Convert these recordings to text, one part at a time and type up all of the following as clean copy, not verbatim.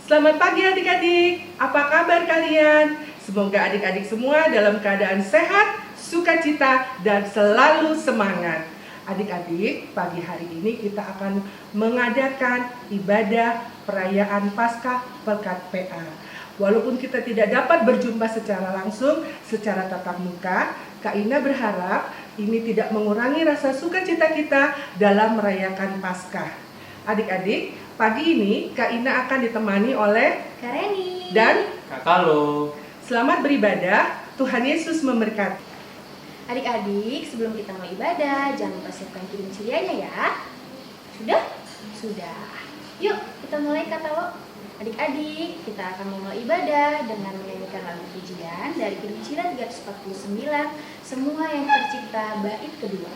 Selamat pagi adik-adik, apa kabar kalian? Semoga adik-adik semua dalam keadaan sehat, sukacita, dan selalu semangat. Adik-adik, pagi hari ini kita akan mengadakan ibadah perayaan Paskah Pekat PA. Walaupun kita tidak dapat berjumpa secara langsung, secara tatap muka, Kak Ina berharap ini tidak mengurangi rasa sukacita kita dalam merayakan Paskah. Adik-adik, pagi ini Kak Ina akan ditemani oleh Kak Reni dan Kak Kalo. Selamat beribadah, Tuhan Yesus memberkati. Adik-adik, sebelum kita mau ibadah, jangan lupa siapkan kirim cerianya ya. Sudah? Sudah. Yuk, kita mulai kata lo. Adik-adik, kita akan memulai ibadah dengan menyanyikan lagu pujian dari kirim ceria 349, semua yang tercipta bait kedua.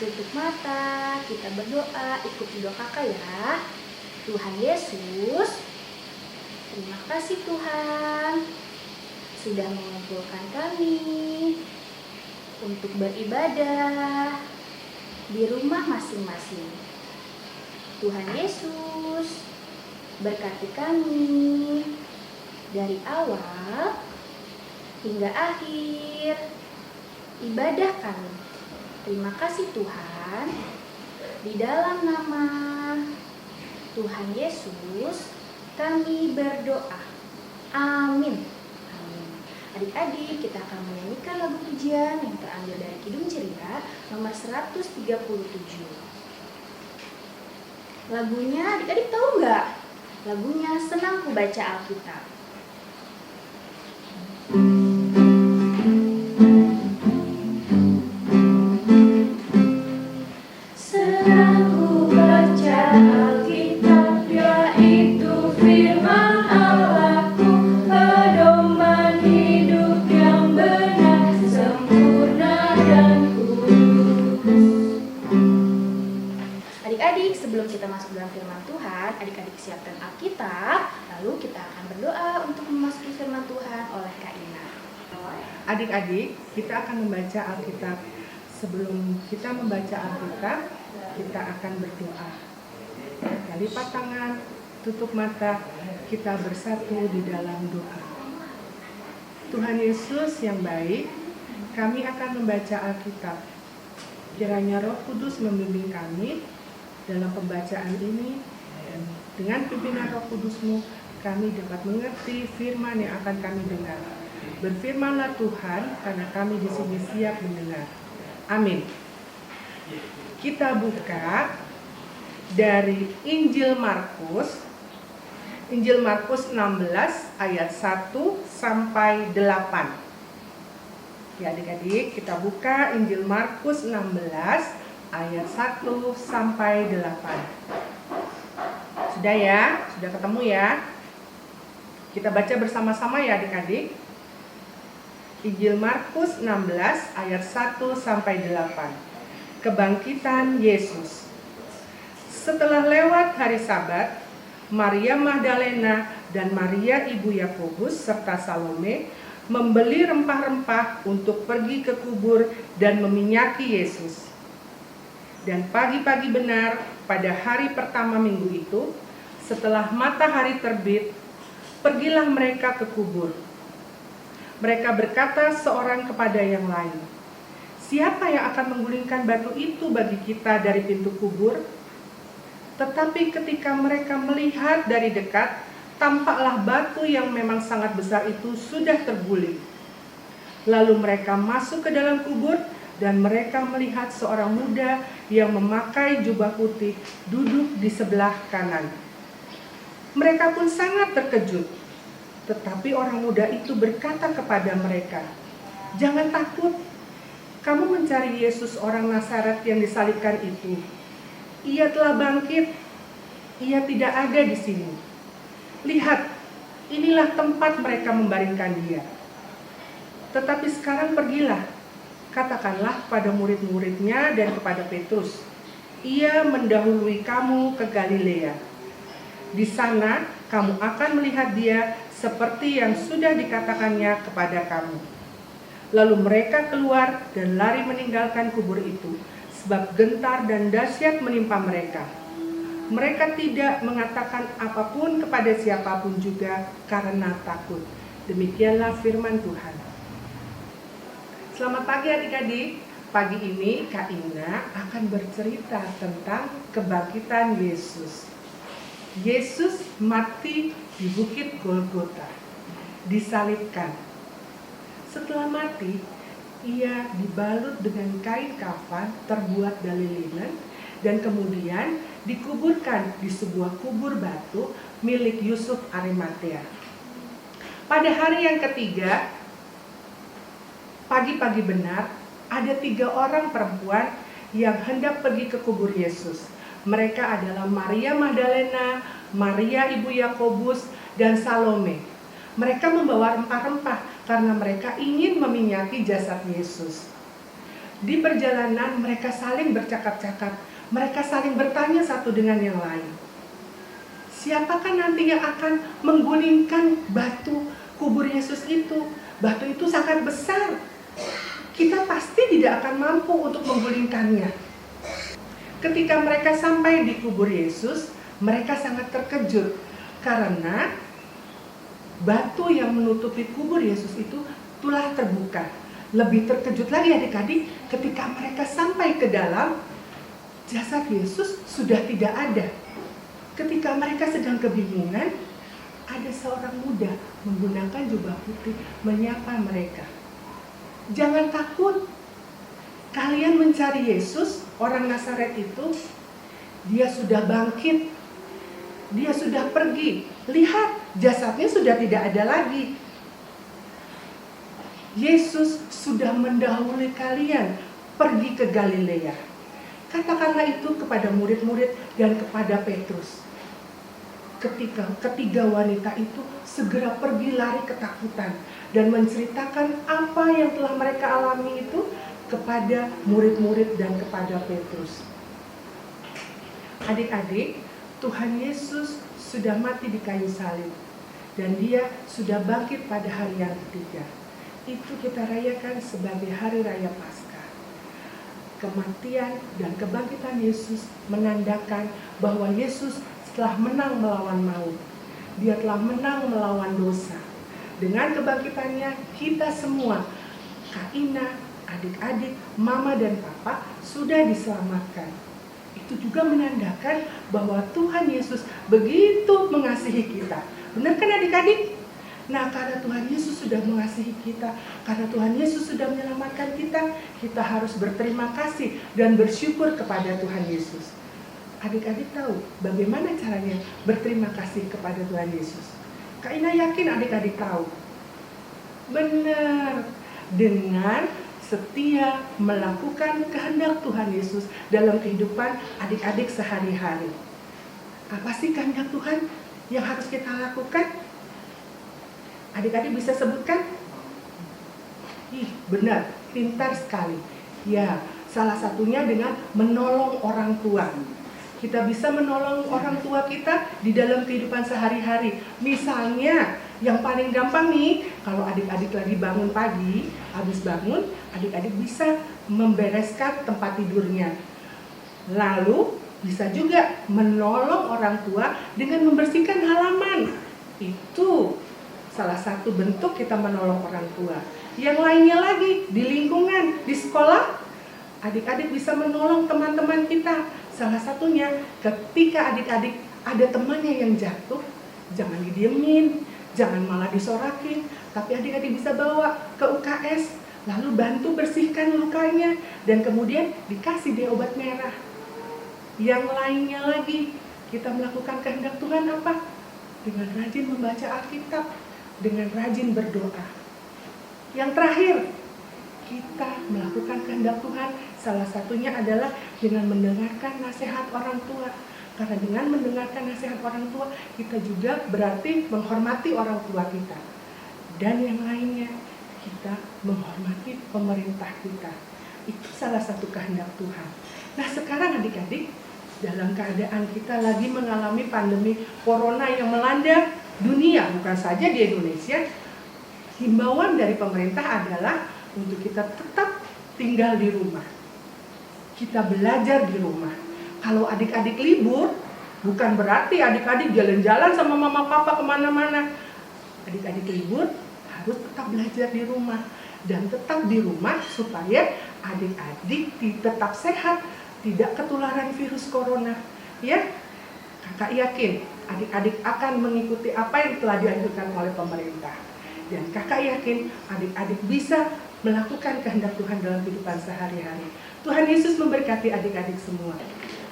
Tutup mata, kita berdoa, ikuti doa kakak ya. Tuhan Yesus, terima kasih Tuhan sudah mengumpulkan kami untuk beribadah di rumah masing-masing. Tuhan Yesus, berkati kami dari awal hingga akhir ibadah kami. Terima kasih Tuhan, di dalam nama Tuhan Yesus kami berdoa. Amin. Amin. Adik-adik, kita akan menyanyikan lagu pujian yang terambil dari Kidung Ceria nomor 137. Lagunya adik-adik tahu nggak? Lagunya Senang Ku Baca Alkitab. Adik-adik, sebelum kita masuk dalam firman Tuhan, adik-adik siapkan Alkitab, lalu kita akan berdoa untuk memasuki firman Tuhan oleh Kak Ina. Adik-adik, kita akan membaca Alkitab. Sebelum kita membaca Alkitab, kita akan berdoa. Kita lipat tangan, tutup mata, kita bersatu di dalam doa. Tuhan Yesus yang baik, kami akan membaca Alkitab. Kiranya Roh Kudus membimbing kami dalam pembacaan ini, dan dengan pimpinan Roh Kudus-Mu kami dapat mengerti firman yang akan kami dengar. Berfirmanlah Tuhan, karena kami di sini siap mendengar. Amin. Kita buka dari Injil Markus 16 ayat 1 sampai 8. Ya adik-adik, kita buka Injil Markus 16 ayat 1 sampai 8. Sudah ya? Sudah ketemu ya? Kita baca bersama-sama ya adik-adik. Injil Markus 16 ayat 1 sampai 8. Kebangkitan Yesus. Setelah lewat hari Sabat, Maria Magdalena dan Maria ibu Yakobus serta Salome membeli rempah-rempah untuk pergi ke kubur dan meminyaki Yesus. Dan pagi-pagi benar pada hari pertama minggu itu, setelah matahari terbit, pergilah mereka ke kubur. Mereka berkata seorang kepada yang lain, "Siapa yang akan menggulingkan batu itu bagi kita dari pintu kubur?" Tetapi ketika mereka melihat dari dekat, tampaklah batu yang memang sangat besar itu sudah terguling. Lalu mereka masuk ke dalam kubur, dan mereka melihat seorang muda yang memakai jubah putih duduk di sebelah kanan. Mereka pun sangat terkejut. Tetapi orang muda itu berkata kepada mereka, Jangan takut. Kamu mencari Yesus orang Nazaret yang disalibkan itu. Ia telah bangkit. Ia tidak ada di sini. Lihat, inilah tempat mereka membaringkan dia. Tetapi sekarang pergilah, katakanlah pada murid-muridnya dan kepada Petrus, ia mendahului kamu ke Galilea. Di sana kamu akan melihat dia seperti yang sudah dikatakannya kepada kamu. Lalu mereka keluar dan lari meninggalkan kubur itu, sebab gentar dan dahsyat menimpa mereka. Mereka tidak mengatakan apapun kepada siapapun juga karena takut. Demikianlah firman Tuhan. Selamat pagi adik-adik. Pagi ini Kak Ina akan bercerita tentang kebangkitan Yesus. Yesus mati di Bukit Golgota, disalibkan. Setelah mati, ia dibalut dengan kain kafan terbuat dari linen dan kemudian dikuburkan di sebuah kubur batu milik Yusuf Arimatea. Pada hari yang ketiga, pagi-pagi benar, ada 3 orang perempuan yang hendak pergi ke kubur Yesus. Mereka adalah Maria Magdalena, Maria ibu Yakobus, dan Salome. Mereka membawa rempah-rempah karena mereka ingin meminyaki jasad Yesus. Di perjalanan mereka saling bercakap-cakap, mereka saling bertanya satu dengan yang lain. Siapakah nanti yang akan menggulingkan batu kubur Yesus itu? Batu itu sangat besar. Kita pasti tidak akan mampu untuk menggulingkannya. Ketika mereka sampai di kubur Yesus, mereka sangat terkejut karena batu yang menutupi kubur Yesus itu telah terbuka. Lebih terkejut lagi adik-adik ketika mereka sampai ke dalam, jasad Yesus sudah tidak ada. Ketika mereka sedang kebingungan, ada seorang muda menggunakan jubah putih menyapa mereka. Jangan takut. Kalian mencari Yesus, orang Nazaret itu. Dia sudah bangkit. Dia sudah pergi. Lihat, jasadnya sudah tidak ada lagi. Yesus sudah mendahului kalian pergi ke Galilea. Katakanlah itu kepada murid-murid dan kepada Petrus. Ketika ketiga wanita itu segera pergi lari ketakutan dan menceritakan apa yang telah mereka alami itu kepada murid-murid dan kepada Petrus. Adik-adik, Tuhan Yesus sudah mati di kayu salib dan dia sudah bangkit pada hari yang ketiga. Itu kita rayakan sebagai hari raya Paskah. Kematian dan kebangkitan Yesus menandakan bahwa Yesus telah menang melawan maut. Dia telah menang melawan dosa. Dengan kebangkitannya, kita semua, Kak Ina, adik-adik, mama dan papa sudah diselamatkan. Itu juga menandakan bahwa Tuhan Yesus begitu mengasihi kita. Benar kan adik-adik? Nah, karena Tuhan Yesus sudah mengasihi kita, karena Tuhan Yesus sudah menyelamatkan kita, kita harus berterima kasih dan bersyukur kepada Tuhan Yesus. Adik-adik tahu bagaimana caranya berterima kasih kepada Tuhan Yesus? Kak Ina yakin adik-adik tahu. Benar, dengan setia melakukan kehendak Tuhan Yesus dalam kehidupan adik-adik sehari-hari. Apa sih kehendak Tuhan yang harus kita lakukan? Adik-adik bisa sebutkan? Benar, pintar sekali. Ya, salah satunya dengan menolong orang tua. Kita bisa menolong orang tua kita di dalam kehidupan sehari-hari. Misalnya, yang paling gampang nih, kalau adik-adik lagi bangun pagi, habis bangun, adik-adik bisa membereskan tempat tidurnya. Lalu, bisa juga menolong orang tua dengan membersihkan halaman. Itu salah satu bentuk kita menolong orang tua. Yang lainnya lagi, di lingkungan, di sekolah, adik-adik bisa menolong teman-teman kita. Salah satunya ketika adik-adik ada temannya yang jatuh, jangan didiemin, jangan malah disorakin, tapi adik-adik bisa bawa ke UKS, lalu bantu bersihkan lukanya, dan kemudian dikasih dia obat merah. Yang lainnya lagi, kita melakukan kehendak Tuhan apa? Dengan rajin membaca Alkitab, dengan rajin berdoa. Yang terakhir, kita melakukan kehendak Tuhan. Salah satunya adalah dengan mendengarkan nasihat orang tua. Karena dengan mendengarkan nasihat orang tua, kita juga berarti menghormati orang tua kita. Dan yang lainnya, kita menghormati pemerintah kita. Itu salah satu kehendak Tuhan. Nah sekarang adik-adik, dalam keadaan kita lagi mengalami pandemi corona yang melanda dunia, bukan saja di Indonesia, himbauan dari pemerintah adalah untuk kita tetap tinggal di rumah. Kita belajar di rumah. Kalau adik-adik libur, bukan berarti adik-adik jalan-jalan sama mama papa kemana-mana. Adik-adik libur harus tetap belajar di rumah. Dan tetap di rumah supaya adik-adik tetap sehat, tidak ketularan virus corona. Ya, kakak yakin adik-adik akan mengikuti apa yang telah dianjurkan oleh pemerintah. Dan kakak yakin adik-adik bisa melakukan kehendak Tuhan dalam kehidupan sehari-hari. Tuhan Yesus memberkati adik-adik semua.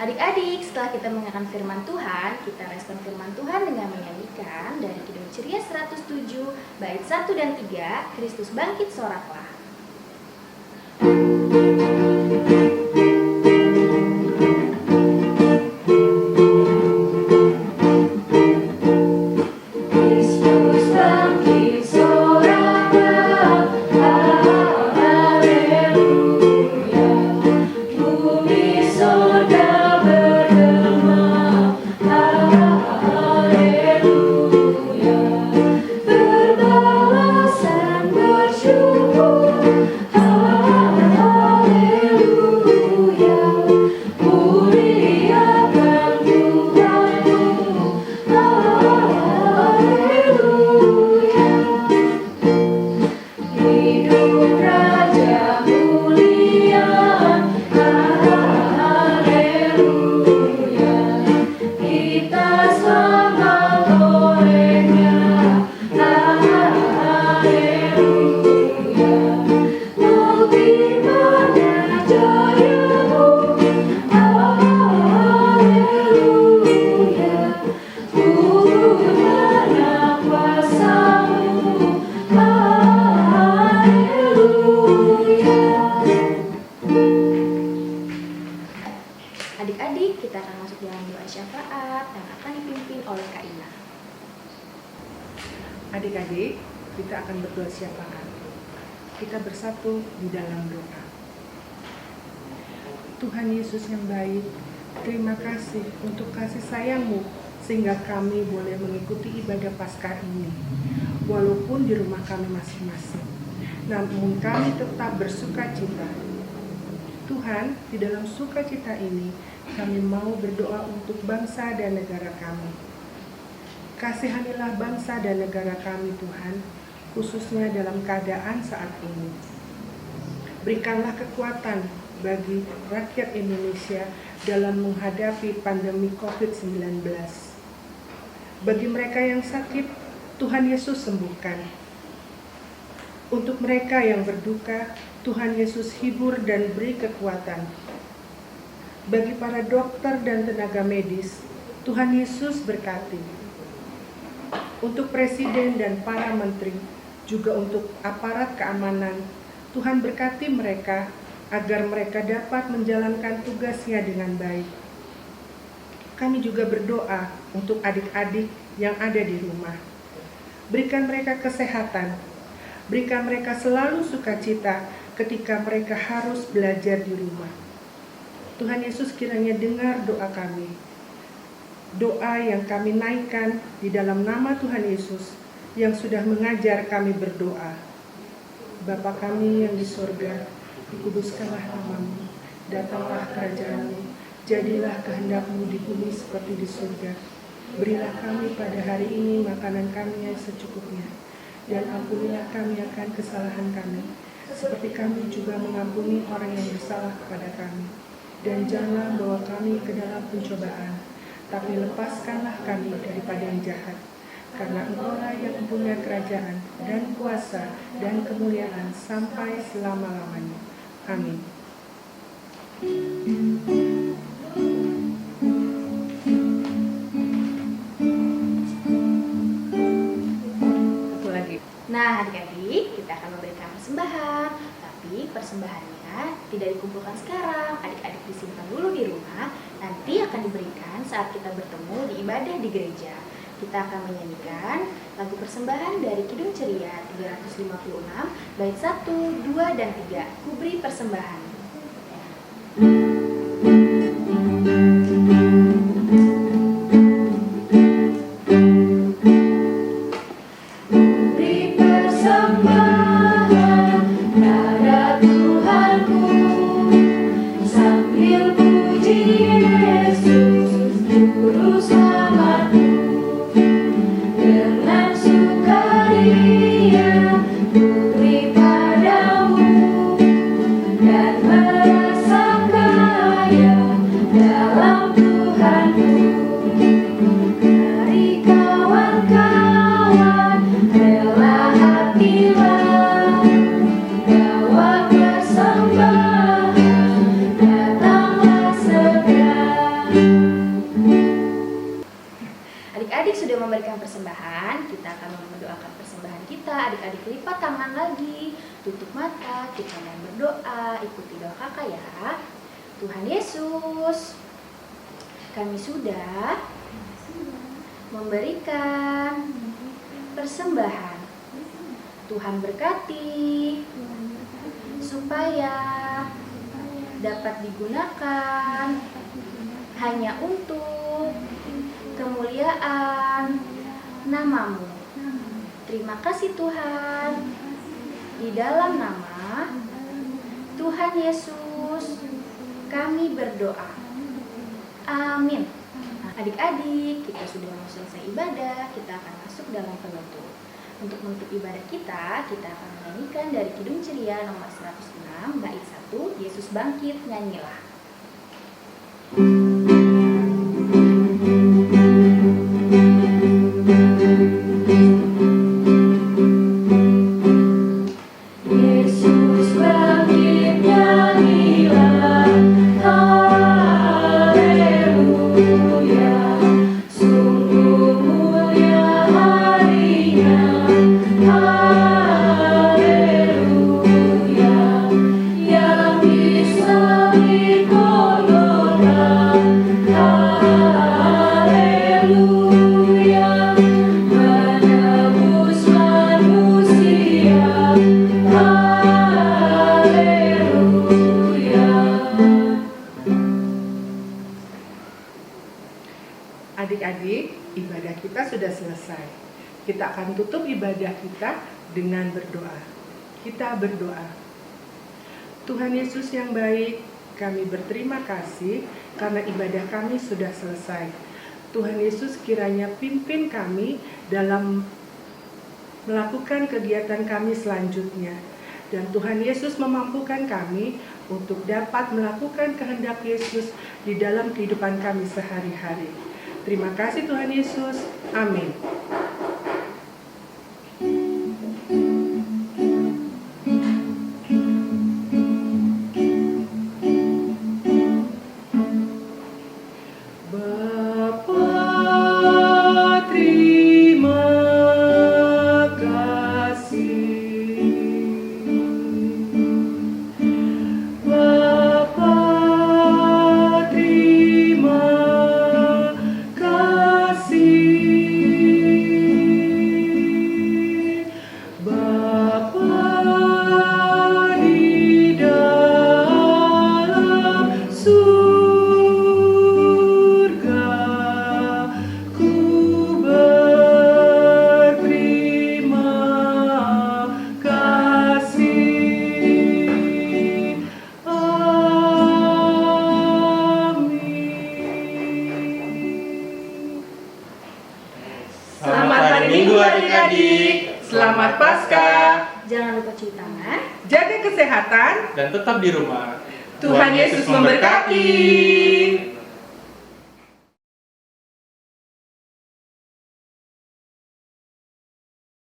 Adik-adik, setelah kita mendengarkan firman Tuhan, kita respon firman Tuhan dengan menyanyikan dari Kidung Ceria 107, bait 1 dan 3, Kristus bangkit soraklah. Adik-adik, kita akan masuk dalam doa syafaat yang akan dipimpin oleh Kak Ina. Adik-adik, kita akan berdoa syafaat. Kita bersatu di dalam doa. Tuhan Yesus yang baik, terima kasih untuk kasih sayang-Mu sehingga kami boleh mengikuti ibadah Paskah ini. Walaupun di rumah kami masing-masing, namun kami tetap bersuka cita. Tuhan, di dalam sukacita ini, kami mau berdoa untuk bangsa dan negara kami. Kasihanilah bangsa dan negara kami, Tuhan, khususnya dalam keadaan saat ini. Berikanlah kekuatan bagi rakyat Indonesia dalam menghadapi pandemi COVID-19. Bagi mereka yang sakit, Tuhan Yesus sembuhkan. Untuk mereka yang berduka, Tuhan Yesus hibur dan beri kekuatan. Bagi para dokter dan tenaga medis, Tuhan Yesus berkati. Untuk presiden dan para menteri, juga untuk aparat keamanan, Tuhan berkati mereka agar mereka dapat menjalankan tugasnya dengan baik. Kami juga berdoa untuk adik-adik yang ada di rumah. Berikan mereka kesehatan, berikan mereka selalu sukacita ketika mereka harus belajar di rumah. Tuhan Yesus kiranya dengar doa kami. Doa yang kami naikkan di dalam nama Tuhan Yesus yang sudah mengajar kami berdoa. Bapa kami yang di surga, dikuduskanlah nama-Mu, datanglah kerajaan-Mu, jadilah kehendak-Mu di bumi seperti di surga. Berilah kami pada hari ini makanan kami yang secukupnya, dan ampunilah kami akan kesalahan kami, seperti kami juga mengampuni orang yang bersalah kepada kami. Dan janganlah bawa kami ke dalam pencobaan, tapi lepaskanlah kami daripada yang jahat. Karena Engkau-lah yang mempunyai kerajaan dan kuasa dan kemuliaan sampai selama-lamanya. Amin. Nah, adik-adik, kita akan memberikan persembahan. Tapi persembahannya tidak dikumpulkan sekarang, adik-adik disimpan dulu di rumah, nanti akan diberikan saat kita bertemu di ibadah di gereja. Kita akan menyanyikan lagu persembahan dari Kidung Ceria 356, bait 1, 2, dan 3, Ku Beri Persembahan. Adik-adik sudah memberikan persembahan, kita akan mendoakan persembahan kita. Adik-adik lipat tangan lagi, tutup mata, kita mau berdoa, ikuti doa kakak ya. Tuhan Yesus, kami sudah memberikan persembahan. Tuhan berkati supaya dapat digunakan hanya untuk kemuliaan nama-Mu. Terima kasih Tuhan. Di dalam nama Tuhan Yesus kami berdoa. Amin. Nah, adik-adik, kita sudah mau selesai ibadah, kita akan masuk dalam penutup. Untuk menutup ibadah kita akan menyanyikan dari Kidung Ceria nomor 106, bait 1, Yesus Bangkit, nyanyilah. Adik-adik, ibadah kita sudah selesai. Kita akan tutup ibadah kita dengan berdoa. Kita berdoa. Tuhan Yesus yang baik, kami berterima kasih karena ibadah kami sudah selesai. Tuhan Yesus kiranya pimpin kami dalam melakukan kegiatan kami selanjutnya. Dan Tuhan Yesus memampukan kami untuk dapat melakukan kehendak Yesus di dalam kehidupan kami sehari-hari. Terima kasih Tuhan Yesus. Amin. Selamat hari Minggu adik-adik. Selamat Paskah. Jangan lupa cuci tangan, Jaga kesehatan. Dan tetap di rumah. Tuhan Yesus memberkati.